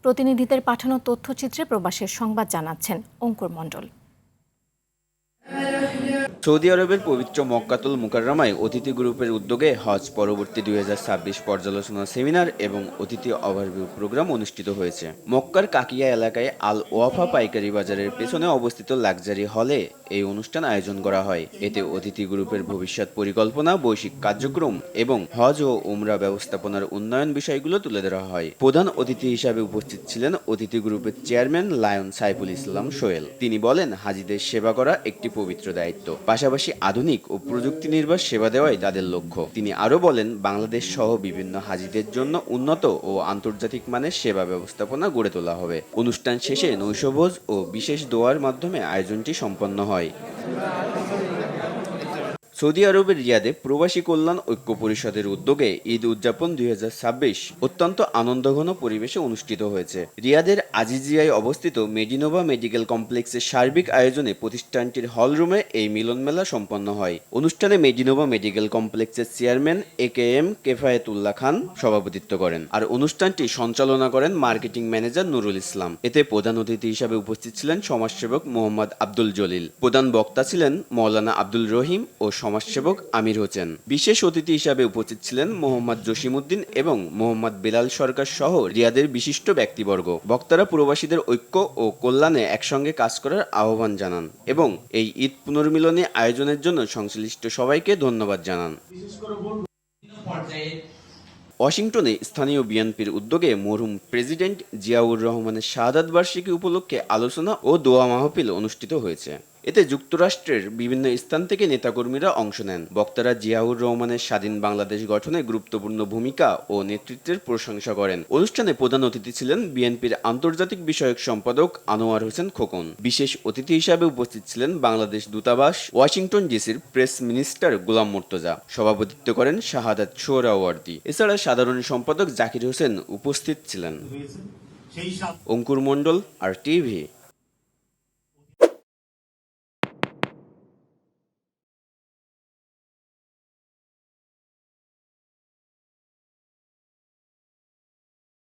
প্রতিনিধিদের পাঠানো তথ্যচিত্রে প্রবাসের সংবাদ জানাচ্ছেন অঙ্কুর মণ্ডল। সৌদি আরবের পবিত্র মক্কাতুল মুকাররমায় অতিথি গ্রুপের উদ্যোগে হজ পরবর্তী 2026 পর্যালোচনা সেমিনার এবং অতিথি ওভারভিউ প্রোগ্রাম অনুষ্ঠিত হয়েছে। মক্কার কাকিয়া এলাকায় আল ওয়াফা পাইকারি বাজারের পেছনে অবস্থিত লাক্সারি হলে এই অনুষ্ঠান আয়োজন করা হয়। এতে অতিথি গ্রুপের ভবিষ্যৎ পরিকল্পনা, বৈশ্বিক কার্যক্রম এবং হজ ও উমরা ব্যবস্থাপনার উন্নয়ন বিষয়গুলো তুলে ধরা হয়। প্রধান অতিথি হিসাবে উপস্থিত ছিলেন অতিথি গ্রুপের চেয়ারম্যান লায়ন সাইফুল ইসলাম সোহেল। তিনি বলেন, হাজিদের সেবা করা একটি পবিত্র দায়িত্ব, পাশাপাশি আধুনিক ও প্রযুক্তি নির্ভর সেবা দেওয়াই তাদের লক্ষ্য। তিনি আরও বলেন, বাংলাদেশ সহ বিভিন্ন হাজিদের জন্য উন্নত ও আন্তর্জাতিক মানের সেবা ব্যবস্থাপনা গড়ে তোলা হবে। অনুষ্ঠান শেষে নৈশভোজ ও বিশেষ দোয়ার মাধ্যমে আয়োজনটি সম্পন্ন হয়। সৌদি আরবের রিয়াদে প্রবাসী কল্যাণ ঐক্য পরিষদের উদ্যোগে ঈদ উদযাপন 2026 অত্যন্ত আনন্দঘন পরিবেশে অনুষ্ঠিত হয়েছে। রিয়াদের আজিজিয়ায় অবস্থিত মেডিনোভা মেডিকেল কমপ্লেক্সের সার্বিক আয়োজনে প্রতিষ্ঠানটির হলরুমে এই মিলন মেলা সম্পন্ন হয়। অনুষ্ঠানে মেডিনোভা মেডিকেল কমপ্লেক্সের চেয়ারম্যান AKM কেফায়েতুল্লাহ খান সভাপতিত্ব করেন, আর অনুষ্ঠানটি সঞ্চালনা করেন মার্কেটিং ম্যানেজার নুরুল ইসলাম। এতে প্রধান অতিথি হিসাবে উপস্থিত ছিলেন সমাজসেবক মোহাম্মদ আব্দুল জলিল। প্রধান বক্তা ছিলেন মৌলানা আব্দুল রহিম ও সমাজসেবক আমির হোসেন। বিশেষ অতিথি হিসাবে উপস্থিত ছিলেন মোহাম্মদ জসিমউদ্দিন এবং মোহাম্মদ বেলাল সরকার সহ রিয়াদের বিশিষ্ট ব্যক্তিবর্গ। বক্তারা প্রবাসীদের ঐক্য ও কল্যাণে একসঙ্গে কাজ করার আহ্বান জানান এবং এই ঈদ পুনর্মিলনী আয়োজনের জন্য সংশ্লিষ্ট সবাইকে ধন্যবাদ জানান। ওয়াশিংটনে স্থানীয় বিএনপির উদ্যোগে মরহুম প্রেসিডেন্ট জিয়াউর রহমানের শাহাদাত বার্ষিকী উপলক্ষে আলোচনা ও দোয়া মাহফিল অনুষ্ঠিত হয়েছে। এতে যুক্তরাষ্ট্রের বিভিন্ন স্থান থেকে নেতাকর্মীরা অংশ নেন। বক্তারা জিয়াউর রহমানের স্বাধীন বাংলাদেশ গঠনে গুরুত্বপূর্ণ ভূমিকা ও নেতৃত্বের প্রশংসা করেন। অনুষ্ঠানে প্রধান অতিথি ছিলেন বিএনপির আন্তর্জাতিক বিষয়ক সম্পাদক আনোয়ার হোসেন খোকন। বিশেষ অতিথি হিসাবে উপস্থিত ছিলেন বাংলাদেশ দূতাবাস ওয়াশিংটন ডিসির প্রেস মিনিস্টার গোলাম মুর্তজা। সভাপতিত্ব করেন শাহাদাত সোহরাওয়ার্দী। এছাড়া সাধারণ সম্পাদক জাকির হোসেন উপস্থিত ছিলেন। অঙ্কুর মণ্ডল, RTV।